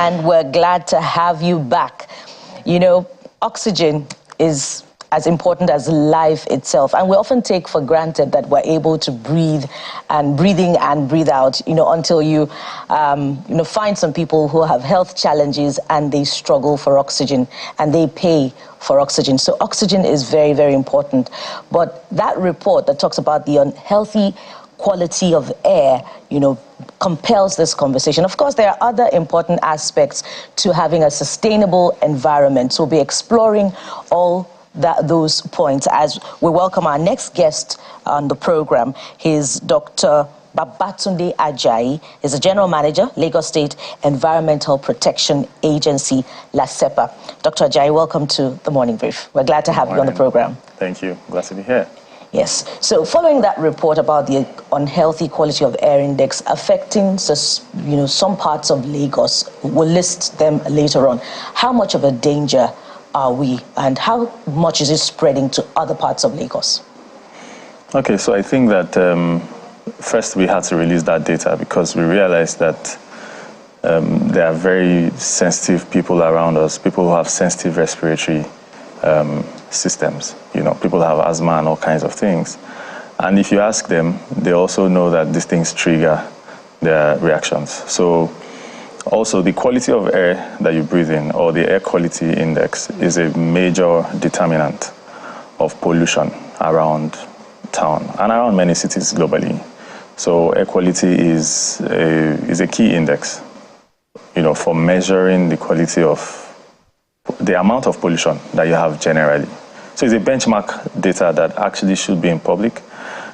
and we're glad to have you back. You know, oxygen is as important as life itself, and we often take for granted that we're able to breathe and breathing and breathe out, you know, until you find some people who have health challenges and they struggle for oxygen and they pay for oxygen. So oxygen is very, very important. But that report that talks about the unhealthy quality of air, you know, compels this conversation. Of course, there are other important aspects to having a sustainable environment. So we'll be exploring all those points as we welcome our next guest on the program. He's Dr. Babatunde Ajayi. He's the General Manager, Lagos State Environmental Protection Agency, LASEPA. Dr. Ajayi, welcome to the Morning Brief. We're glad to have you on the program. Thank you. Glad to be here. Yes. So following that report about the unhealthy quality of air index affecting, some parts of Lagos, we'll list them later on. How much of a danger are we, and how much is it spreading to other parts of Lagos? Okay, so I think that first we had to release that data because we realized that there are very sensitive people around us, people who have sensitive respiratory systems. You know, people have asthma and all kinds of things. And if you ask them, they also know that these things trigger their reactions. So also the quality of air that you breathe in, or the air quality index, is a major determinant of pollution around town and around many cities globally. So air quality is a key index, you know, for measuring the quality of the amount of pollution that you have generally. So it's a benchmark data that actually should be in public,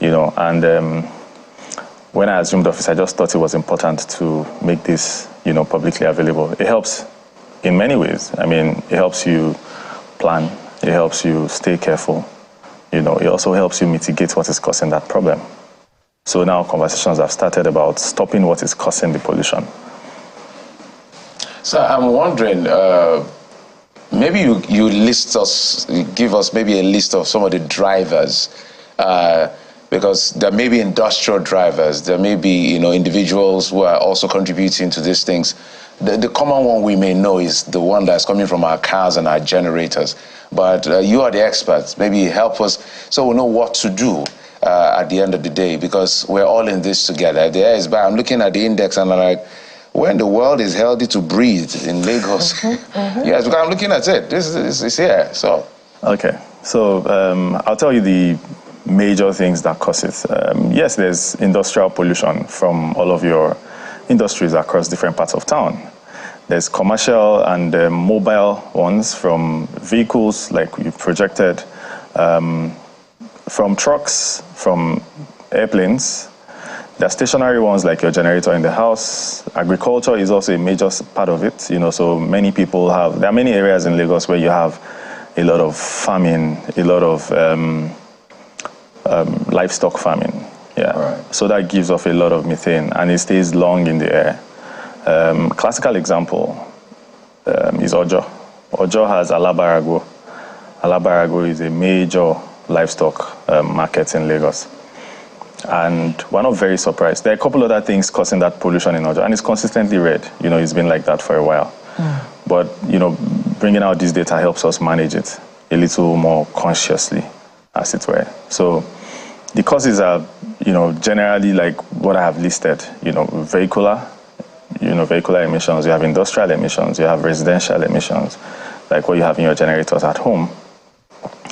you know, and when I assumed office, I just thought it was important to make this, you know, publicly available. It helps in many ways. I mean, it helps you plan, it helps you stay careful, you know, it also helps you mitigate what is causing that problem. So now conversations have started about stopping what is causing the pollution. So I'm wondering, maybe you give us maybe a list of some of the drivers, because there may be industrial drivers, there may be, you know, individuals who are also contributing to these things. The common one we may know is the one that's coming from our cars and our generators. But you are the experts. Maybe help us so we know what to do at the end of the day, because we're all in this together. The air is bad. I'm looking at the index and I'm like, when the world is healthy to breathe in Lagos, yes, because I'm looking at it. This is here. So okay, so I'll tell you the major things that cause it. Yes, there's industrial pollution from all of your industries across different parts of town. There's commercial and mobile ones from vehicles like you projected, from trucks, from airplanes. There are stationary ones like your generator in the house. Agriculture is also a major part of it. You know, so many people there are many areas in Lagos where you have a lot of farming, a lot of livestock farming. Yeah. Right. So that gives off a lot of methane and it stays long in the air. Classical example is Ojo. Ojo has Alabarago. Alabarago is a major livestock market in Lagos. And we're not very surprised. There are a couple other things causing that pollution in Ojo, and it's consistently red. You know, it's been like that for a while. But, you know, bringing out this data helps us manage it a little more consciously, as it were. So the causes are, you know, generally like what I have listed, you know, vehicular emissions, you have industrial emissions, you have residential emissions, like what you have in your generators at home,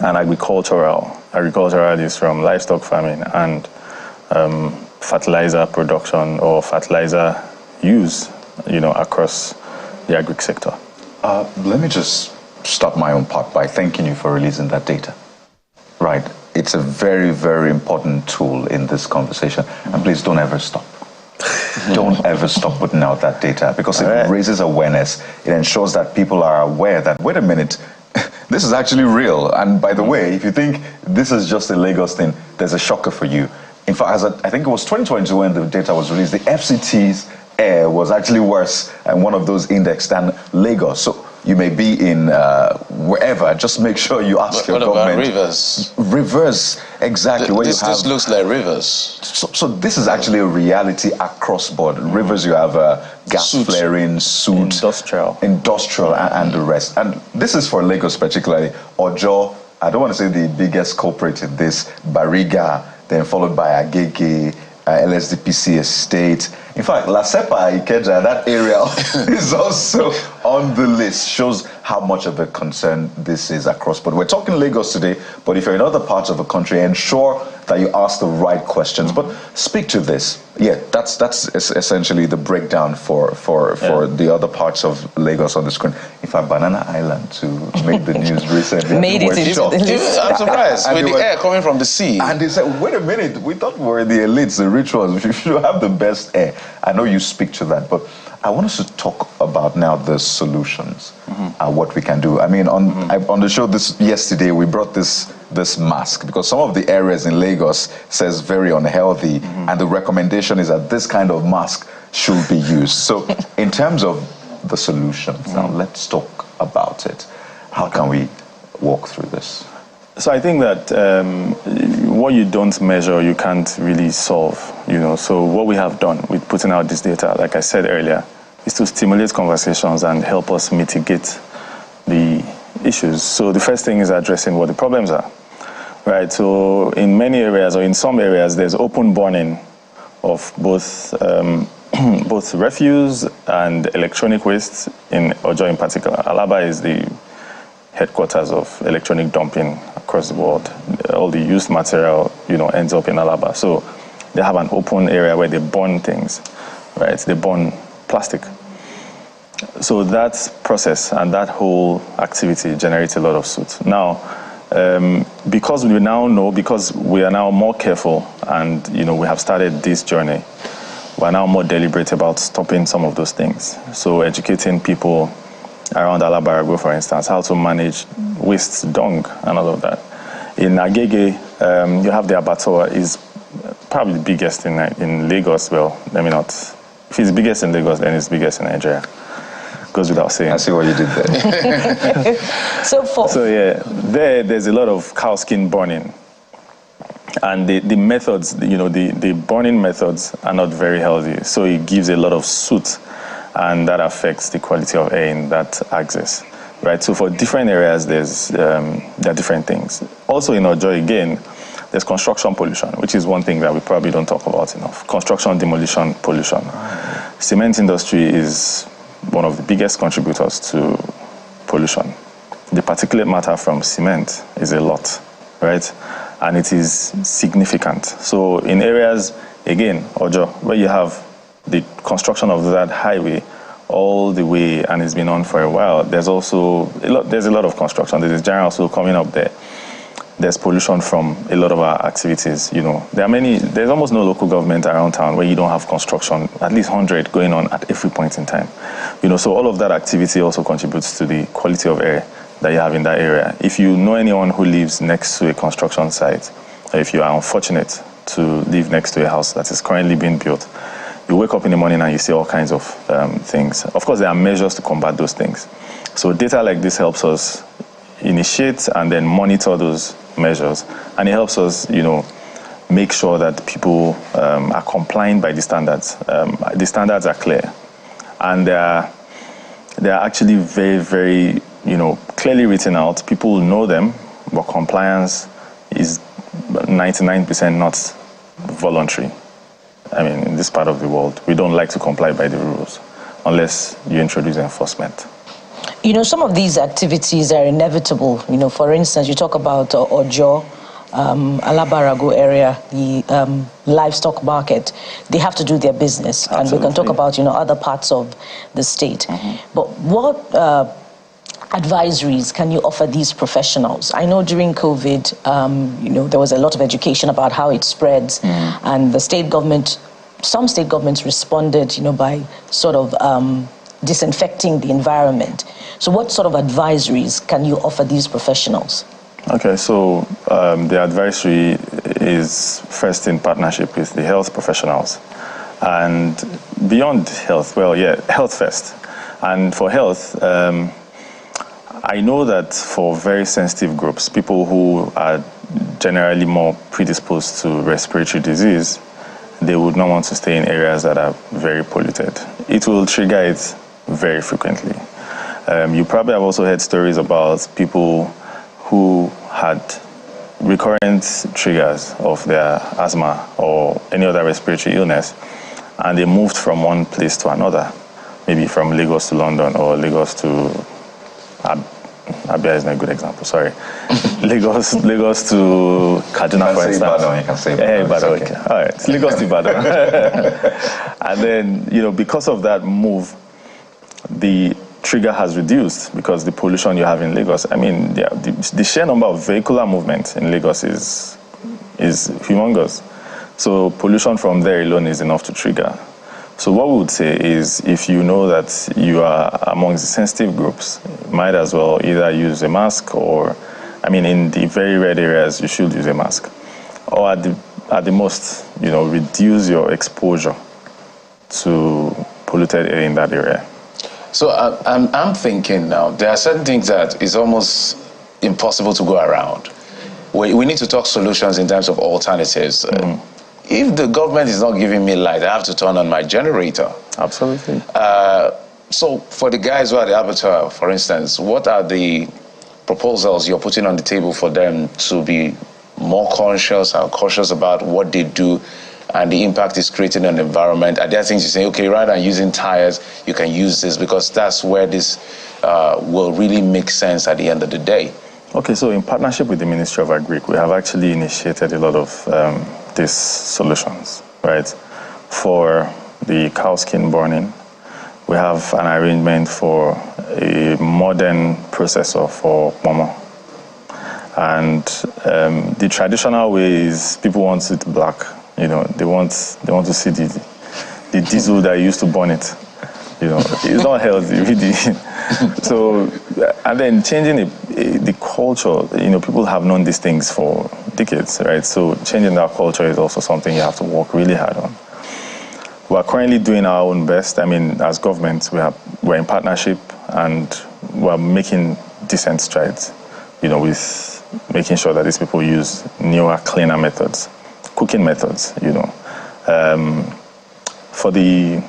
and agricultural. Agricultural is from livestock farming and fertilizer production or fertilizer use, you know, across the agri sector. Let me just stop my own part by thanking you for releasing that data. Right. It's a very, very important tool in this conversation. And please don't ever stop. Don't ever stop putting out that data, because it raises awareness. It ensures that people are aware that, wait a minute, this is actually real. And by the way, if you think this is just a Lagos thing, there's a shocker for you. In fact, I think it was 2022 when the data was released, the FCT's air was actually worse and one of those indexed than Lagos. So You may be in wherever. Just make sure you ask your government. What about rivers? Rivers, exactly. This looks like rivers. So this is actually a reality across board. Rivers, you have gas flaring, soot, industrial, and the rest. And this is for Lagos particularly. Ojo, I don't want to say the biggest culprit in this. Bariga, then followed by Agege, LSDPC estate. In fact, LASEPA, Ikeja, that area is also on the list. Shows how much of a concern this is across. But we're talking Lagos today, but if you're in other parts of the country, ensure that you ask the right questions. But speak to this. Yeah, that's essentially the breakdown for the other parts of Lagos on the screen. In fact, Banana Island to make the news recently. Made it into the list. I'm surprised with the air coming from the sea. And they said, wait a minute, we thought we were the elites, the rich ones. We should have the best air. I know you speak to that, but I want us to talk about now the solutions and what we can do. I mean, on the show yesterday, we brought this mask because some of the areas in Lagos says very unhealthy, and the recommendation is that this kind of mask should be used. So in terms of the solutions, now let's talk about it. How can we walk through this? So I think that what you don't measure, you can't really solve, So what we have done with putting out this data, like I said earlier, is to stimulate conversations and help us mitigate the issues. So the first thing is addressing what the problems are, right? So in many areas, or in some areas, there's open burning of both both refuse and electronic waste, in Ojo in particular. Alaba is the headquarters of electronic dumping across the world. All the used material, ends up in Alaba. So they have an open area where they burn things, right? They burn plastic. So that process and that whole activity generates a lot of soot. Now, because we now know, because we are now more careful and, we have started this journey, we're now more deliberate about stopping some of those things. So educating people around Alabarago, for instance, how to manage waste, dung, and all of that. In Agege, you have the abattoir, is probably the biggest in Lagos. Well, let me not. If it's biggest in Lagos, then it's biggest in Nigeria. Goes without saying. I see what you did there. So yeah, there's a lot of cow skin burning. And the methods, the burning methods are not very healthy. So it gives a lot of soot, and that affects the quality of air in that axis, right? So for different areas, there are different things. Also in Ojo, again, there's construction pollution, which is one thing that we probably don't talk about enough. Construction, demolition, pollution. Cement industry is one of the biggest contributors to pollution. The particulate matter from cement is a lot, right? And it is significant. So in areas, again, Ojo, where you have the construction of that highway all the way, and it's been on for a while, there's also there's a lot of construction. There's Nigerian also coming up there. There's pollution from a lot of our activities. There's almost no local government around town where you don't have construction, at least 100 going on at every point in time. So all of that activity also contributes to the quality of air that you have in that area. If you know anyone who lives next to a construction site, or if you are unfortunate to live next to a house that is currently being built, you wake up in the morning and you see all kinds of things. Of course, there are measures to combat those things. So data like this helps us initiate and then monitor those measures, and it helps us, make sure that people are complying by the standards. The standards are clear, and they are actually very, very, clearly written out. People know them, but compliance is 99% not voluntary. I mean, in this part of the world, we don't like to comply by the rules unless you introduce enforcement. Some of these activities are inevitable. For instance, you talk about Ojo, Alabarago area, the livestock market. They have to do their business. Absolutely. And we can talk about, other parts of the state. But what advisories can you offer these professionals? I know during COVID, there was a lot of education about how it spreads, and some state governments responded, by sort of disinfecting the environment. So what sort of advisories can you offer these professionals? Okay, so the advisory is first in partnership with the health professionals. And beyond health, health first. And for health, I know that for very sensitive groups, people who are generally more predisposed to respiratory disease, they would not want to stay in areas that are very polluted. It will trigger it very frequently. You probably have also heard stories about people who had recurrent triggers of their asthma or any other respiratory illness, and they moved from one place to another, maybe from Lagos to London or Lagos to Abia is not a good example, sorry. Lagos to Kaduna, for instance. You can say Ibadan. Okay. All right, it's Lagos to Ibadan. And then, because of that move, the trigger has reduced because the pollution you have in Lagos. I mean, the sheer number of vehicular movement in Lagos is humongous. So pollution from there alone is enough to trigger. So what we would say is, if you know that you are amongst the sensitive groups, you might as well either use a mask or, in the very red areas, you should use a mask. Or at the most, reduce your exposure to polluted air in that area. So I'm thinking now, there are certain things that is almost impossible to go around. We need to talk solutions in terms of alternatives. If the government is not giving me light, I have to turn on my generator. Absolutely. So for the guys who are the abattoir, for instance, what are the proposals you're putting on the table for them to be more conscious and cautious about what they do and the impact it's creating on the environment? Are there things you say, okay, rather than using tires, you can use this, because that's where this will really make sense at the end of the day? Okay, so in partnership with the Ministry of Agric, we have actually initiated a lot of these solutions, right? For the cow skin burning, we have an arrangement for a modern processor for momo. And the traditional way is people want it black. They want to see the diesel that used to burn it. It's not healthy, really. So, and then changing the culture, people have known these things for decades, right? So changing that culture is also something you have to work really hard on. We're currently doing our own best. As government, we're in partnership and we're making decent strides, with making sure that these people use newer, cleaner methods, cooking methods, for the,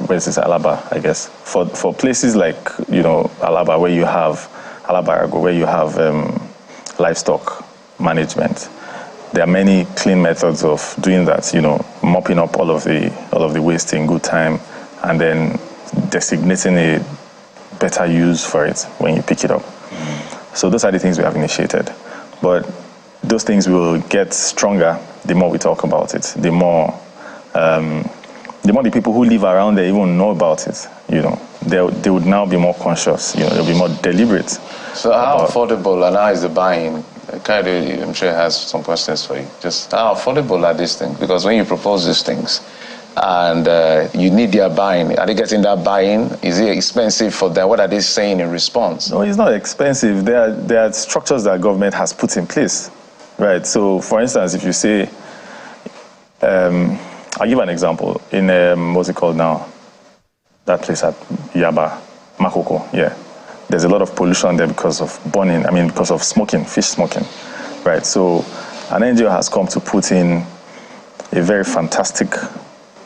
where is this, Alaba, I guess. For places like, Alaba, where you have, where you have livestock management, there are many clean methods of doing that, mopping up all of the waste in good time and then designating a better use for it when you pick it up. So those are the things we have initiated. But those things will get stronger the more we talk about it, the more the people who live around there even know about it, they would now be more conscious, they'll be more deliberate. So how affordable and how is the buying? Kaide, I'm sure has some questions for you. Just how affordable are these things? Because when you propose these things and you need their buying, are they getting that buy-in? Is it expensive for them? What are they saying in response? No, it's not expensive. There are structures that government has put in place, right? So, for instance, if you say, I'll give an example. In, what's it called now? That place at Yaba, Makoko, yeah. There's a lot of pollution there because of burning, because of smoking, fish smoking, right? So an NGO has come to put in a very fantastic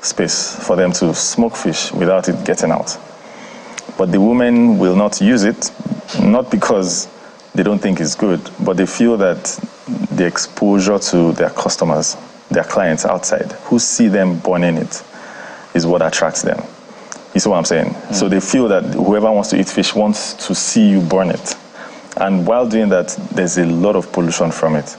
space for them to smoke fish without it getting out. But the women will not use it, not because they don't think it's good, but they feel that the exposure to their customers, their clients outside, who see them burning it, is what attracts them. You see what I'm saying? So they feel that whoever wants to eat fish wants to see you burn it. And while doing that, there's a lot of pollution from it.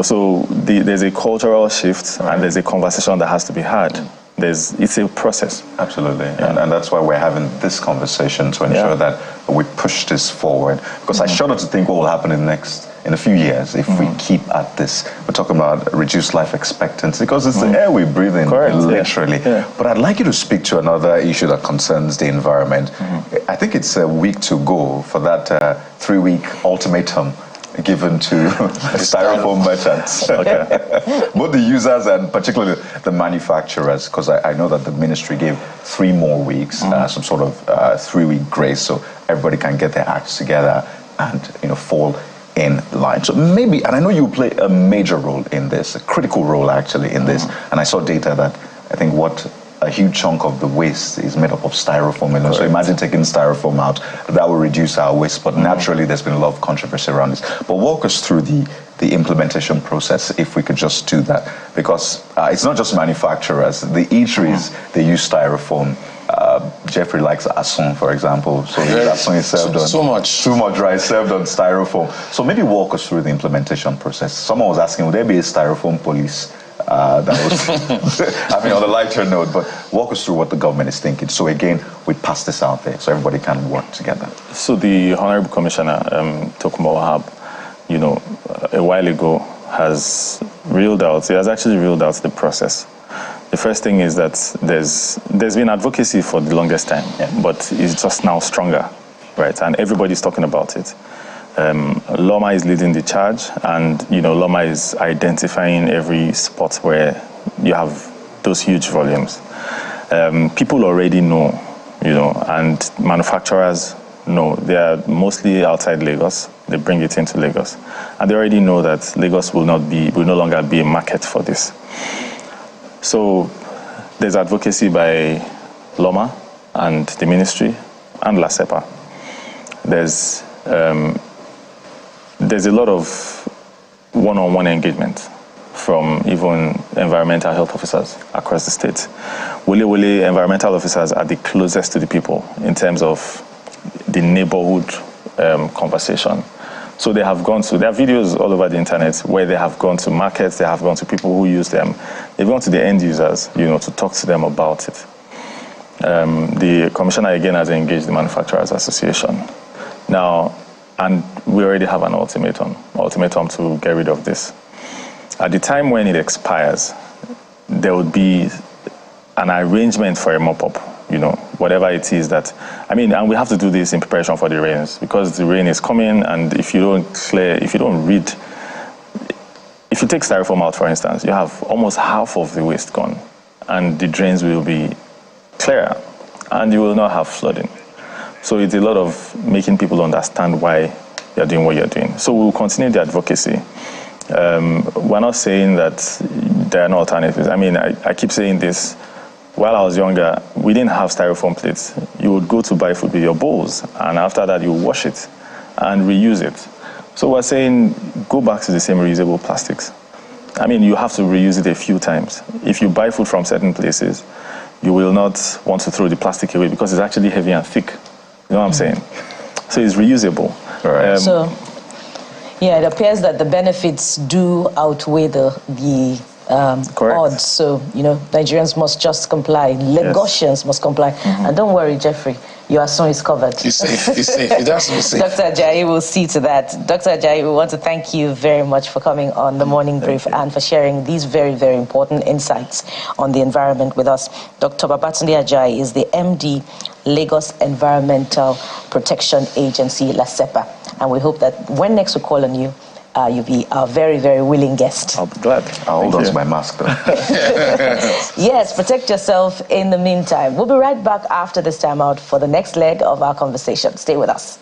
So there's a cultural shift and there's a conversation that has to be had. It's a process. Absolutely. Yeah. And that's why we're having this conversation to ensure that we push this forward. Because I shudder to think what will happen in a few years if we keep at this. We're talking about reduced life expectancy because it's the air we breathe in, literally. Yeah. But I'd like you to speak to another issue that concerns the environment. I think it's a week to go for that 3-week ultimatum given to styrofoam merchants. Both the users and particularly the manufacturers, because I know that the ministry gave 3 more weeks, some sort of 3-week grace, so everybody can get their acts together and fall in line. So maybe, and I know you play a major role in this, a critical role actually in this, and I saw data that I think a huge chunk of the waste is made up of styrofoam alone. So imagine taking styrofoam out, that will reduce our waste, but naturally there's been a lot of controversy around this. But walk us through the implementation process, if we could just do that, because it's not just manufacturers, the eateries, they use styrofoam. Jeffrey likes asson, for example. So asson is served on too much rice served on styrofoam. So maybe walk us through the implementation process. Someone was asking, would there be a styrofoam police? That was, I mean, on a lighter note, but walk us through what the government is thinking. So again, we pass this out there so everybody can work together. So the Honorable Commissioner, Tokunbo Wahab, a while ago has actually reeled out the process. The first thing is that there's been advocacy for the longest time, but it's just now stronger, right? And everybody's talking about it. Loma is leading the charge, and Loma is identifying every spot where you have those huge volumes. People already know, and manufacturers know. They are mostly outside Lagos. They bring it into Lagos, and they already know that Lagos will no longer be a market for this. So there's advocacy by Loma and the ministry and LASEPA. There's a lot of one-on-one engagement from even environmental health officers across the state. Wole environmental officers are the closest to the people in terms of the neighborhood conversation. So there are videos all over the internet where they have gone to markets, they have gone to people who use them. They've gone to the end users, to talk to them about it. The commissioner again has engaged the Manufacturers Association. Now, and we already have an ultimatum to get rid of this. At the time when it expires, there would be an arrangement for a mop-up, whatever it is and we have to do this in preparation for the rains, because the rain is coming, and if you take styrofoam out, for instance, you have almost half of the waste gone, and the drains will be clearer, and you will not have flooding. So it's a lot of making people understand why you're doing what you're doing. So we'll continue the advocacy. We're not saying that there are no alternatives. I mean, I keep saying this. While I was younger, we didn't have styrofoam plates. You would go to buy food with your bowls, and after that you wash it and reuse it. So we're saying go back to the same reusable plastics. I mean, you have to reuse it a few times. If you buy food from certain places, you will not want to throw the plastic away because it's actually heavy and thick. You know what I'm saying? So it's reusable. Right. It appears that the benefits do outweigh the odds. So, Nigerians must just comply. Lagosians must comply. And don't worry, Jeffrey, your son is covered. It's safe. It's safe. It has to be safe. Dr. Ajayi will see to that. Dr. Ajayi, we want to thank you very much for coming on the Morning Brief and for sharing these very, very important insights on the environment with us. Dr. Babatunde Ajayi is the MD, Lagos Environmental Protection Agency, LASEPA. And we hope that when next we call on you, you'll be a very, very willing guest. I'll be glad. I'll hold on to my mask, though. Yes, protect yourself in the meantime. We'll be right back after this time out for the next leg of our conversation. Stay with us.